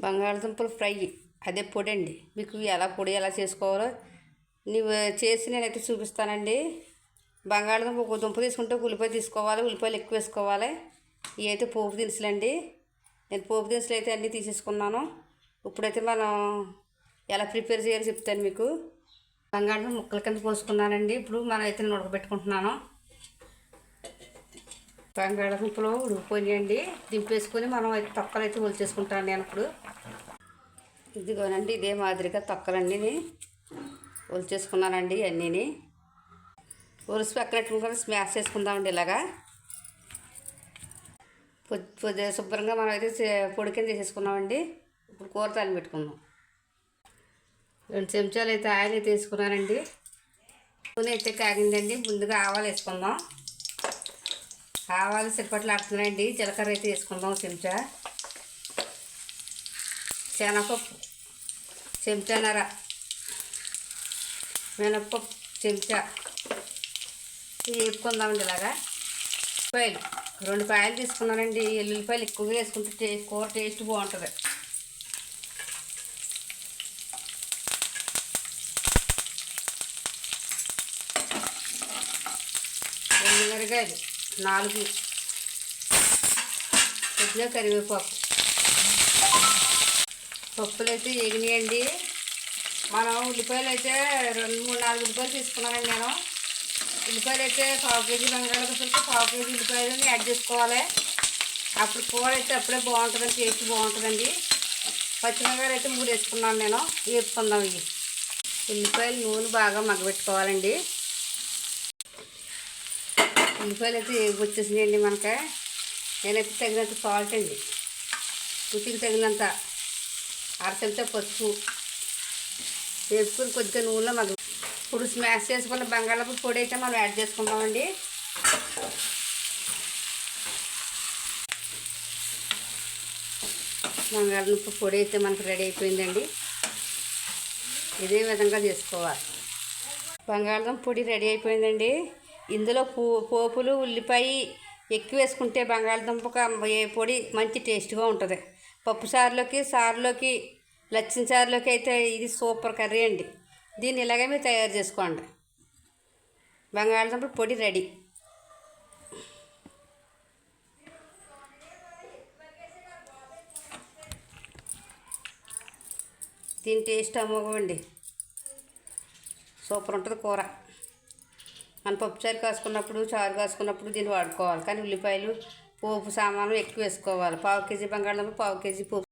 బంగాళదుంపలు ఫ్రై అదే పొడి అండి. మీకు పొడి ఎలా చేసుకోవాలో నేనైతే చూపిస్తానండి. బంగాళదుంప ఒక దుంప తీసుకుంటే ఉల్లిపాయ తీసుకోవాలి, ఉల్లిపాయలు ఎక్కువ వేసుకోవాలి. ఇవి అయితే పోపు దినుసులండి. నేను పోపు దినుసులు అయితే అన్నీ తీసేసుకున్నాను. ఇప్పుడైతే మనం ఎలా ప్రిపేర్ చేయాలో చెప్తాను మీకు. బంగాళదుంప ముక్కల కింద పోసుకున్నానండి. ఇప్పుడు మనం అయితే నేను ఉడకబెట్టుకుంటున్నాను. బంగాళదుంపలు ఉడికిపోయినాయండి. దింపేసుకొని మనం అయితే తొక్కలు అయితే ఒలిచేసుకుంటాను నేను ఇప్పుడు. ఇదిగోనండి, ఇదే మాదిరిగా తొక్కలన్నీ ఒలిచేసుకున్నానండి. అన్నీని ఒలిసి పక్కనట్టుకుని స్మాష్ చేసుకుందామండి. ఇలాగా శుభ్రంగా మనం అయితే పొడి కింద చేసేసుకున్నామండి. ఇప్పుడు కూర తాలింపు పెట్టుకుందాం. 2 చెంచాలు అయితే ఆయిల్ అయితే వేసుకున్నానండి. నూనె అయితే కాగిందండి. ముందుగా ఆవాలు వేసుకుందాం. ఆవాలు సిప్పట్లు ఆడుతున్నాయండి. జీలకర్ర అయితే వేసుకుందాం చెంచా. శనగపప్పు చెంచాన్నర, మినప్పప్పు చెంచా వేపుకుందామండి. ఇలాగా ఉల్లిపాయలు 2 పాయలు తీసుకున్నానండి. ఎల్లుల్లిపాయలు ఎక్కువగా వేసుకుంటే కూర టేస్ట్ బాగుంటుంది. మిరగాయలు 4, కొద్దిగా కరివేపాకు. పప్పులు అయితే ఎగినాయండి. మనం ఉల్లిపాయలు అయితే 2, 3, 4 ఉల్లిపాయలు తీసుకున్నానండి నేను. ఉల్లిపాయలు అయితే 1/2 కేజీ బంగాళదుంపలకి 1/2 కేజీ ఉల్లిపాయలని యాడ్ చేసుకోవాలి. అప్పుడు కూర అయితే అప్పుడే బాగుంటుందండి, టేస్ట్ బాగుంటుందండి. పచ్చిమిరపకాయలు అయితే 3 వేసుకున్నాను నేను. వేపుకుందాం. ఇవి ఉల్లిపాయలు నూనె బాగా మగ్గబెట్టుకోవాలండి. ఉల్లిపాయలు అయితే వచ్చేసినాయండి మనకి. నేనైతే తగినంత సాల్ట్ అండి, రుచికి తగినంత అరచెంచా పసుపు వేసుకుని కొద్దిగా నూనెలో ఇప్పుడు స్మాష్ చేసుకున్న బంగాళదుంప పొడి అయితే మనం యాడ్ చేసుకుందామండి. బంగాళదుంప పొడి అయితే మనకు రెడీ అయిపోయిందండి. ఇదే విధంగా చేసుకోవాలి. బంగాళదుంప పొడి రెడీ అయిపోయిందండి. ఇందులో పోపులు ఉల్లిపాయ ఎక్కువ వేసుకుంటే బంగాళదుంప పొడి మంచి టేస్ట్గా ఉంటుంది. పప్పు సారులోకి లచ్చిన సారులోకి అయితే ఇది సూపర్ కర్రీ అండి. దీన్ని ఇలాగే మీరు తయారు చేసుకోండి. బంగాళదుంప పొడి రెడీ. దీని టేస్ట్ అమోఘమండి. సూపర్ ఉంటుంది కూర. మనం పప్పుచారు కాసుకున్నప్పుడు, చారు కాసుకున్నప్పుడు దీన్ని వాడుకోవాలి. కానీ ఉల్లిపాయలు పోపు సామాను ఎక్కువ వేసుకోవాలి. 1/2 కేజీ బంగాళదుంప 1/2 కేజీ పోపు